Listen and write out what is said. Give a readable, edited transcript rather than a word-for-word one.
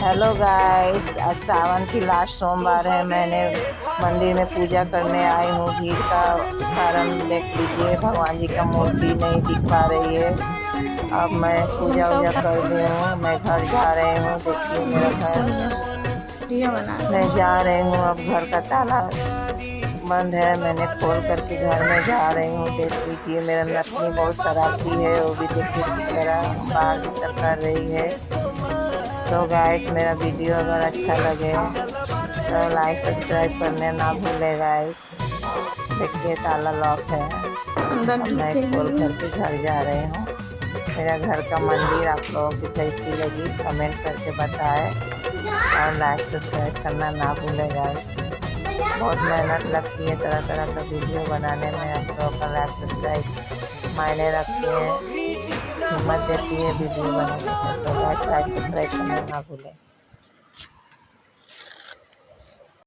Hello guys, आज सावन की last सोमवार है। मैंने मंदिर में पूजा करने आई हूँ। भीड़ का कारण देख लीजिए, भगवान जी का मूर्ति नहीं दिख पा रही है। अब मैं पूजा वूजा कर ली हूँ, मैं घर जा रही हूँ। देखिए मेरा घर, मैं जा रही हूँ। अब घर का ताला बंद है, मैंने खोल करके घर में जा रही हूँ। देख लीजिए मेरा नतनी बहुत शरारती है, वो भी देखिए किस तरह बाहर भीतर कर रही है। तो गाइस, मेरा वीडियो अगर अच्छा लगे तो लाइक सब्सक्राइब करने ना भूले गाइस। देखिए ताला लॉक है। अब मैं खोल करके घर जा रही हूँ। मेरा घर का मंदिर आप लोगों की कैसी लगी कमेंट करके बताएं, और लाइक सब्सक्राइब करना ना भूले गाइस। बहुत मेहनत लगती है तरह तरह का वीडियो बनाने में। आप लोगों का लाइक सब्सक्राइब मायने रखती है, हिम्मत देती है वीडियो बनाने में। तो लाइक सब्सक्राइब करना ना भूलें।